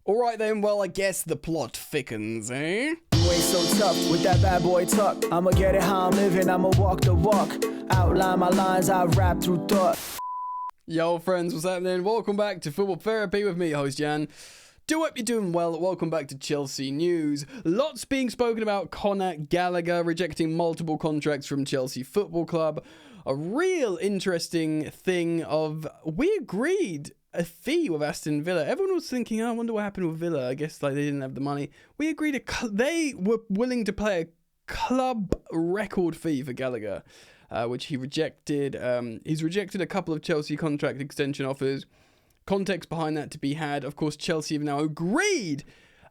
Alright then, well, I guess the plot thickens, eh? You ain't so tough with that bad boy tuck. I'ma get it how I'm living, I'ma walk the walk. Outline my lines, I rap through thought. Yo, friends, what's happening? Welcome back to Football Therapy with me, host Jan. Do hope you're doing well. Welcome back to Chelsea news. Lots being spoken about Conor Gallagher rejecting multiple contracts from Chelsea Football Club. A real interesting thing of, we agreed a fee with Aston Villa. Everyone was thinking, I wonder what happened with Villa. I guess they didn't have the money. We agreed they were willing to pay a club record fee for Gallagher, which he rejected. He's rejected a couple of Chelsea contract extension offers. Context behind that to be had. Of course, Chelsea have now agreed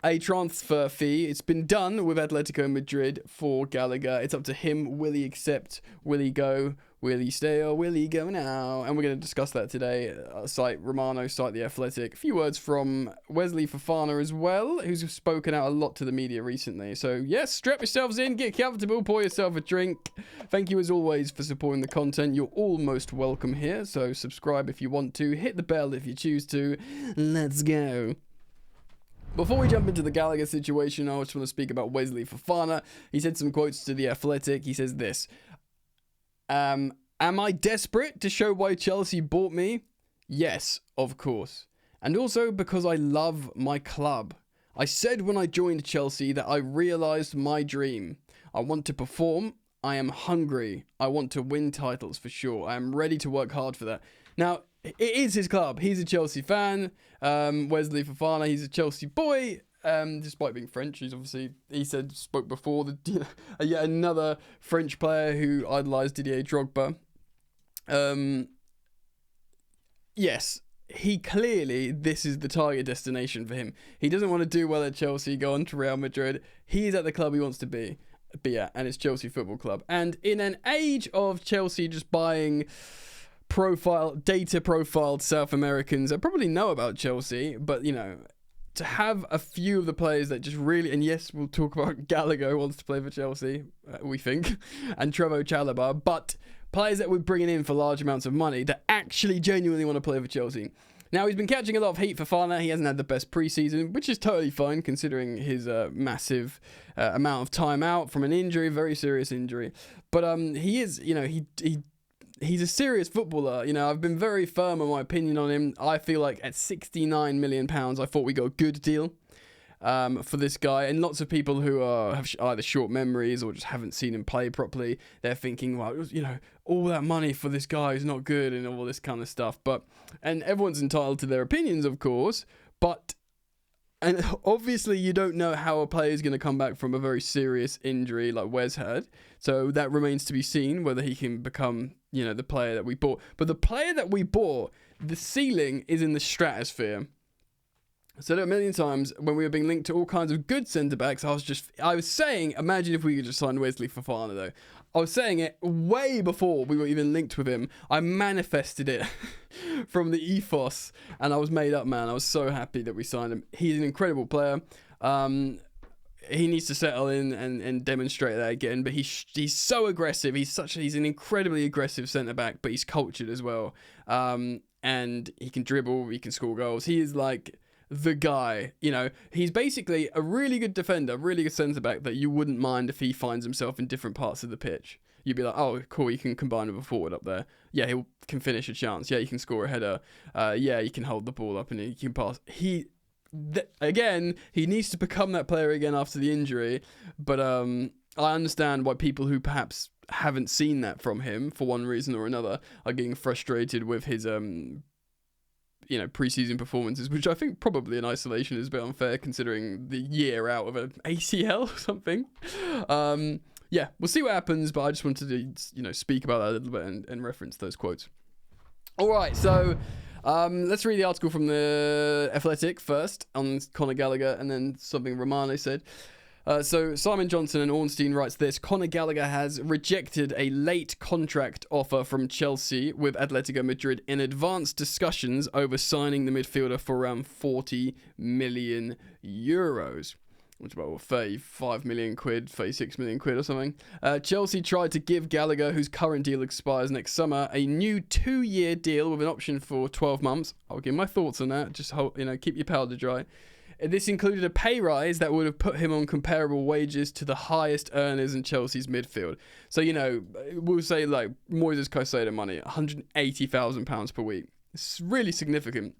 a transfer fee. It's been done with Atletico Madrid for Gallagher. It's up to him. Will he accept? Will he go? Will he stay or will he go now? And we're going to discuss that today. Cite Romano, cite The Athletic. A few words from Wesley Fofana as well, who's spoken out a lot to the media recently. So yes, strap yourselves in, get comfortable, pour yourself a drink. Thank you as always for supporting the content. You're all most welcome here. So subscribe if you want to. Hit the bell if you choose to. Let's go. Before we jump into the Gallagher situation, I just want to speak about Wesley Fofana. He said some quotes to The Athletic. He says this. Am I desperate to show why Chelsea bought me? Yes, of course. And also because I love my club. I said when I joined Chelsea that I realised my dream. I want to perform. I am hungry. I want to win titles for sure. I am ready to work hard for that. Now, it is his club. He's a Chelsea fan. Wesley Fofana, he's a Chelsea boy. Despite being French, he spoke before that yet another French player who idolised Didier Drogba. Yes, this is the target destination for him. He doesn't want to do well at Chelsea, go on to Real Madrid. He's at the club he wants to be at, and it's Chelsea Football Club. And in an age of Chelsea just buying data profiled South Americans that probably know about Chelsea, but to have a few of the players that just really, and yes, we'll talk about Gallagher wants to play for Chelsea, we think, and Trevoh Chalobah, but players that we're bringing in for large amounts of money that actually genuinely want to play for Chelsea. Now, he's been catching a lot of heat for Fofana. He hasn't had the best preseason, which is totally fine considering his massive amount of time out from an injury, very serious injury. But he is, he's a serious footballer. I've been very firm on my opinion on him. I feel like at £69 million, I thought we got a good deal for this guy. And lots of people who have either short memories or just haven't seen him play properly, they're thinking, well, all that money for this guy is not good and all this kind of stuff. And everyone's entitled to their opinions, of course. And obviously you don't know how a player is going to come back from a very serious injury like Wes had. So that remains to be seen whether he can become, the player that we bought. But the player that we bought, the ceiling is in the stratosphere. I said it a million times when we were being linked to all kinds of good centre-backs. I was saying, imagine if we could just sign Wesley Fofana though. I was saying it way before we were even linked with him. I manifested it from the ethos and I was made up, man. I was so happy that we signed him. He's an incredible player. He needs to settle in and demonstrate that again, but he's so aggressive. He's an incredibly aggressive centre-back, but he's cultured as well. And he can dribble, he can score goals. He is like the guy, he's basically a really good defender, really good centre-back that you wouldn't mind if he finds himself in different parts of the pitch. You'd be like, oh, cool, he can combine with a forward up there. Yeah, he can finish a chance. Yeah, he can score a header. Yeah, he can hold the ball up and he can pass. Again, he needs to become that player again after the injury, but I understand why people who perhaps haven't seen that from him for one reason or another are getting frustrated with his preseason performances, which I think probably in isolation is a bit unfair considering the year out of an ACL or something. Yeah, we'll see what happens, but I just wanted to, speak about that a little bit and reference those quotes. All right, so let's read the article from The Athletic first on Conor Gallagher and then something Romano said. So Simon Johnson and Ornstein writes this: Conor Gallagher has rejected a late contract offer from Chelsea with Atletico Madrid in advanced discussions over signing the midfielder for around 40 million euros. Which is about 35 million quid, 36 million quid or something. Chelsea tried to give Gallagher, whose current deal expires next summer, a new 2-year deal with an option for 12 months. I'll give my thoughts on that. Just keep your powder dry. This included a pay rise that would have put him on comparable wages to the highest earners in Chelsea's midfield. So, we'll say like Moises Caicedo money, £180,000 per week. It's really significant.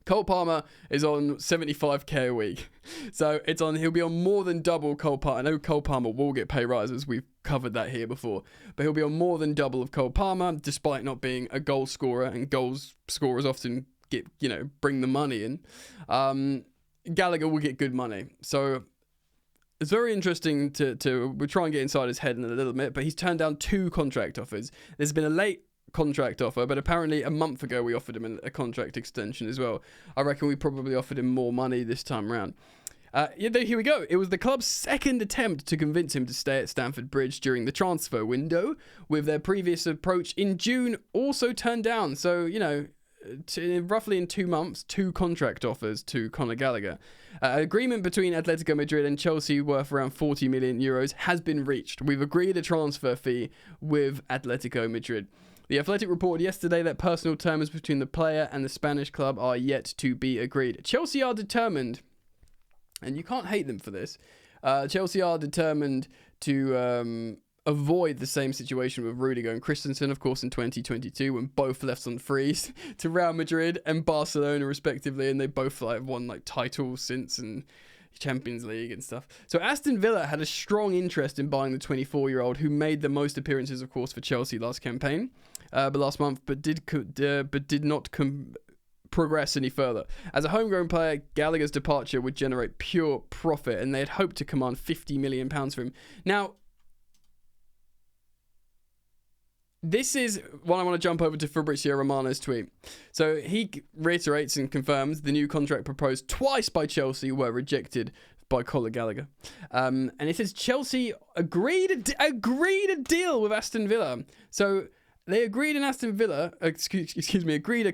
Cole Palmer is on 75k a week. So he'll be on more than double Cole Palmer. I know Cole Palmer will get pay rises. We've covered that here before. But he'll be on more than double of Cole Palmer, despite not being a goal scorer. And goals scorers often bring the money in. Gallagher will get good money. So it's very interesting we'll try and get inside his head in a little bit. But he's turned down 2 contract offers. There's been a late contract offer, but apparently a month ago we offered him a contract extension as well. I reckon we probably offered him more money this time around. Here we go. It was the club's second attempt to convince him to stay at Stamford Bridge during the transfer window, with their previous approach in June also turned down. So, roughly in 2 months, 2 contract offers to Conor Gallagher. Agreement between Atletico Madrid and Chelsea worth around 40 million euros has been reached. We've agreed a transfer fee with Atletico Madrid. The Athletic reported yesterday that personal terms between the player and the Spanish club are yet to be agreed. Chelsea are determined, and you can't hate them for this, Chelsea are determined to avoid the same situation with Rudiger and Christensen, of course, in 2022, when both left on frees to Real Madrid and Barcelona, respectively, and they both won titles since and Champions League and stuff. So Aston Villa had a strong interest in buying the 24-year-old, who made the most appearances, of course, for Chelsea last month, but did not progress any further. As a homegrown player, Gallagher's departure would generate pure profit, and they had hoped to command £50 million for him. Now, this is when I want to jump over to Fabrizio Romano's tweet. So he reiterates and confirms the new contract proposed twice by Chelsea were rejected by Conor Gallagher. And it says Chelsea agreed a deal with Aston Villa. So they agreed in Aston Villa, agreed a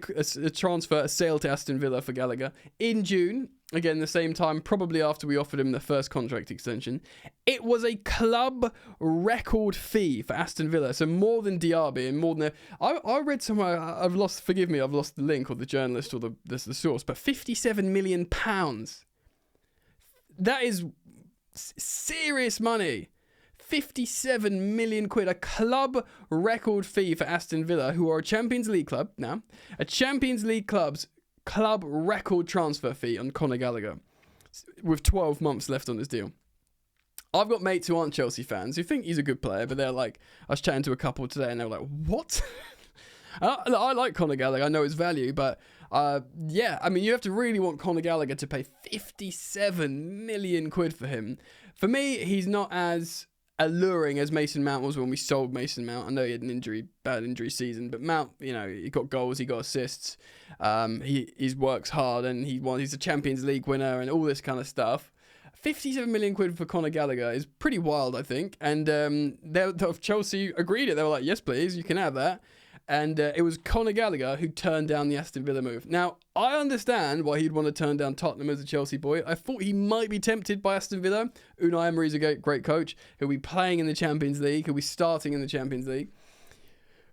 transfer, a sale to Aston Villa for Gallagher in June. Again, the same time, probably after we offered him the first contract extension. It was a club record fee for Aston Villa, so more than Diaby and more than... I read somewhere, I've lost the link or the journalist or the source, but £57 million. That is serious money. 57 million quid, a club record fee for Aston Villa, who are a Champions League club now. A Champions League club's club record transfer fee on Conor Gallagher, with 12 months left on his deal. I've got mates who aren't Chelsea fans who think he's a good player, but they're like, I was chatting to a couple today and they were like, what? I like Conor Gallagher, I know his value, but you have to really want Conor Gallagher to pay 57 million quid for him. For me, he's not as alluring as Mason Mount was when we sold Mason Mount. I know he had an bad injury season, but Mount, he got goals, he got assists, he works hard, and he's a Champions League winner and all this kind of stuff. 57 million quid for Conor Gallagher is pretty wild, I think. And Chelsea agreed it. They were like, yes, please, you can have that. And it was Conor Gallagher who turned down the Aston Villa move. Now, I understand why he'd want to turn down Tottenham as a Chelsea boy. I thought he might be tempted by Aston Villa. Unai Emery's a great coach. He'll be playing in the Champions League. He'll be starting in the Champions League.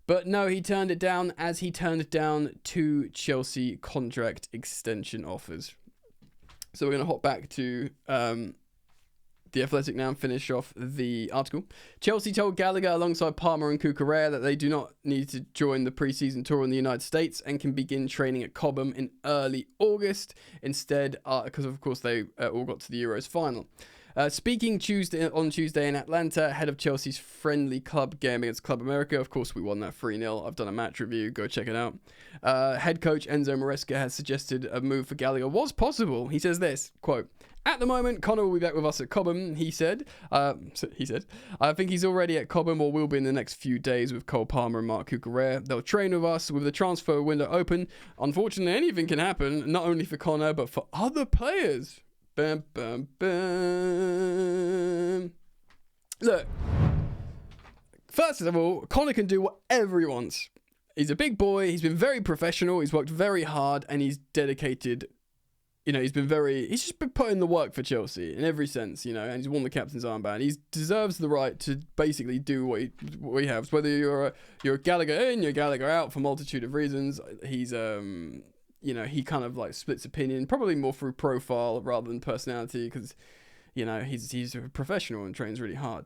But no, he turned it down, as he turned down 2 Chelsea contract extension offers. So we're going to hop back to The Athletic now and finish off the article. Chelsea told Gallagher alongside Palmer and Cucurella that they do not need to join the pre-season tour in the United States and can begin training at Cobham in early August instead, because of course they all got to the Euros final. Speaking on Tuesday in Atlanta, ahead of Chelsea's friendly club game against Club America. Of course, we won that 3-0. I've done a match review. Go check it out. Head coach Enzo Maresca has suggested a move for Gallagher was possible. He says this, quote, "At the moment, Connor will be back with us at Cobham," he said. "I think he's already at Cobham or will be in the next few days with Cole Palmer and Marc Cucurella. They'll train with us with the transfer window open. Unfortunately, anything can happen, not only for Connor, but for other players." Bam, bam, bam. Look, first of all, Connor can do whatever he wants. He's a big boy. He's been very professional. He's worked very hard and he's dedicated. He's just been putting the work for Chelsea in every sense, and he's won the captain's armband. He deserves the right to basically do what he has. Whether you're a Gallagher in, you're Gallagher out for a multitude of reasons. He's he kind of like splits opinion, probably more through profile rather than personality, because he's a professional and trains really hard.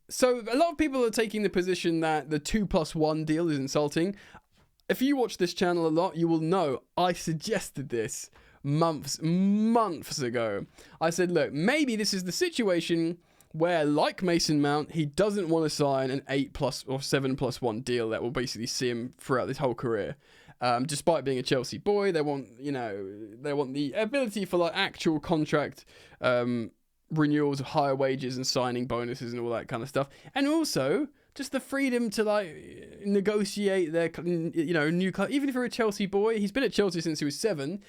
So a lot of people are taking the position that the 2+1 deal is insulting. If you watch this channel a lot, you will know I suggested this months ago. I said, look, maybe this is the situation where, like Mason Mount, he doesn't want to sign an 8+ or 7+1 deal that will basically see him throughout his whole career. Despite being a Chelsea boy, they want the ability for like actual contract renewals of higher wages and signing bonuses and all that kind of stuff, and also just the freedom to like negotiate their new club. Even if you're a Chelsea boy, he's been at Chelsea since he was 7.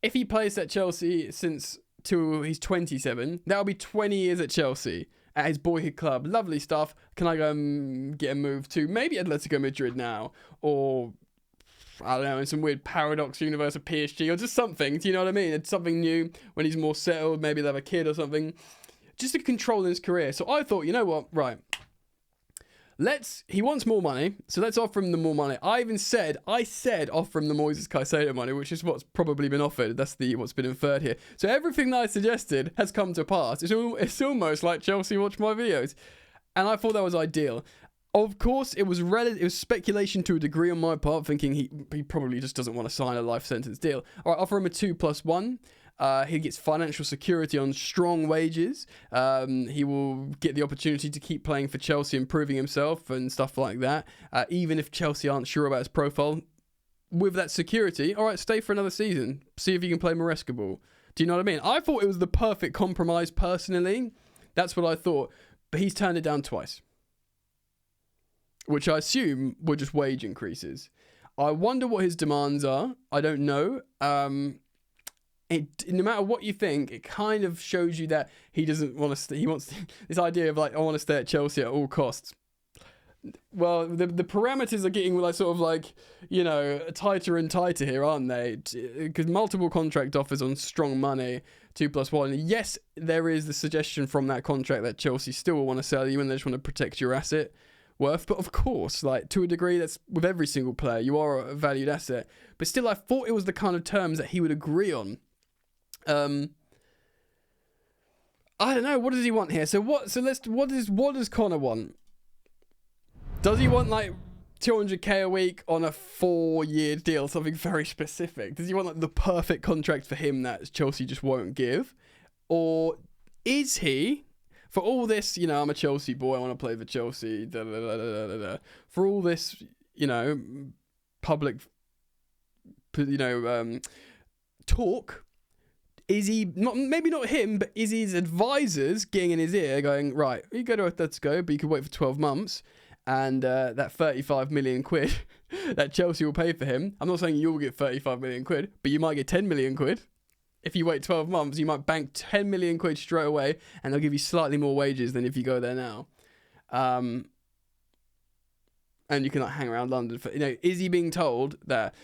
If he plays at Chelsea till he's 27, that'll be 20 years at Chelsea at his boyhood club. Lovely stuff. Can I go and get a move to maybe Atletico Madrid now, or I don't know, in some weird paradox universe of PSG, or just something, do you know what I mean? It's something new when he's more settled, maybe they'll have a kid or something, just to control his career. So I thought, you know what, right, he wants more money, so let's offer him the more money. I said offer him the Moises Caicedo money, which is what's probably been offered. That's what's been inferred here. So everything that I suggested has come to pass. It's almost like Chelsea watch my videos, and I thought that was ideal. Of course, it was speculation to a degree on my part, thinking he probably just doesn't want to sign a life sentence deal. All right, offer him a 2+1. He gets financial security on strong wages. He will get the opportunity to keep playing for Chelsea, improving himself and stuff like that. Even if Chelsea aren't sure about his profile, with that security, all right, stay for another season. See if you can play Maresca ball. Do you know what I mean? I thought it was the perfect compromise personally. That's what I thought. But he's turned it down twice, which I assume were just wage increases. I wonder what his demands are. I don't know. No matter what you think, it kind of shows you that he doesn't want to. He wants this idea of like, I want to stay at Chelsea at all costs. Well, the parameters are getting like sort of like, tighter and tighter here, aren't they? Because multiple contract offers on strong money, 2+1. Yes, there is the suggestion from that contract that Chelsea still will want to sell you and they just want to protect your asset worth. But of course, like to a degree, that's with every single player. You are a valued asset. But still, I thought it was the kind of terms that he would agree on. I don't know. What does he want here? What does Connor want? Does he want like 200k a week on a 4-year deal, something very specific? Does he want like the perfect contract for him that Chelsea just won't give? Or is he, for all this, I'm a Chelsea boy, I want to play for Chelsea, for all this, public, talk, is he, maybe not him, but is his advisors getting in his ear going, right, you go to Atletico, but you can wait for 12 months, and that 35 million quid that Chelsea will pay for him, I'm not saying you'll get 35 million quid, but you might get 10 million quid. If you wait 12 months, you might bank 10 million quid straight away, and they'll give you slightly more wages than if you go there now. And you can like hang around London for, is he being told that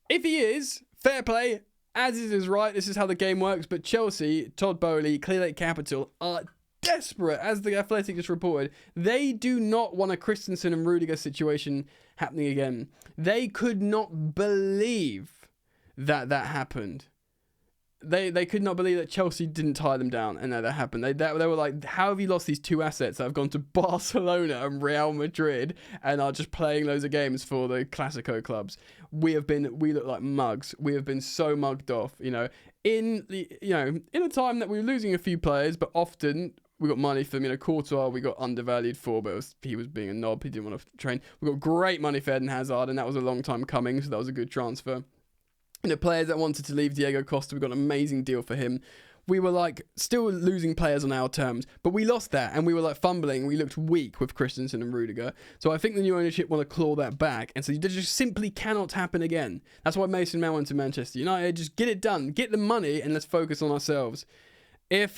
if he is, fair play, as is right, this is how the game works, but Chelsea, Todd Boehly, Clear Lake Capital are desperate, as the Athletic just reported. They do not want a Christensen and Rudiger situation happening again. They could not believe that happened. They could not believe that Chelsea didn't tie them down, and that happened. They were like, how have you lost these two assets that have gone to Barcelona and Real Madrid and are just playing loads of games for the Clasico clubs? We look like mugs. We have been so mugged off, in a time that we were losing a few players, but often we got money for them. Courtois we got undervalued for, but he was being a knob. He didn't want to train. We got great money for Eden Hazard, and that was a long time coming, so that was a good transfer. Players that wanted to leave, Diego Costa, we got an amazing deal for him. We were like still losing players on our terms, but we lost that, and we were like fumbling. We looked weak with Christensen and Rudiger. So I think the new ownership want to claw that back, and so it just simply cannot happen again. That's why Mason Mount went to Manchester United. Just get it done, get the money, and let's focus on ourselves. If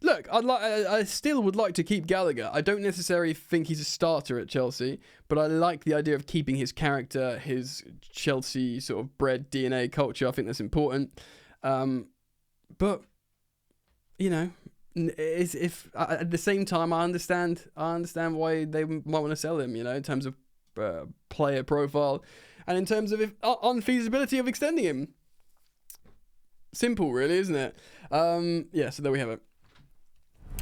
look, I still would like to keep Gallagher. I don't necessarily think he's a starter at Chelsea, but I like the idea of keeping his character, his Chelsea sort of bred DNA culture. I think that's important. But if at the same time, I understand why they might want to sell him. In terms of player profile, and in terms of unfeasibility of extending him. Simple, really, isn't it? Yeah, so there we have it.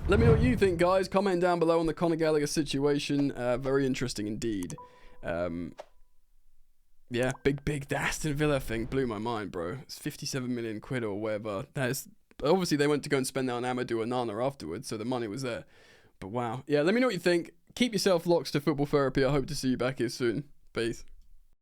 Let me know what you think, guys. Comment down below on the Conor Gallagher situation. Very interesting indeed. Yeah, big. The Aston Villa thing blew my mind, bro. It's 57 million quid or whatever. That is obviously they went to go and spend that on Amadou Onana afterwards, so the money was there. But wow, yeah. Let me know what you think. Keep yourself locked to football therapy. I hope to see you back here soon. Peace.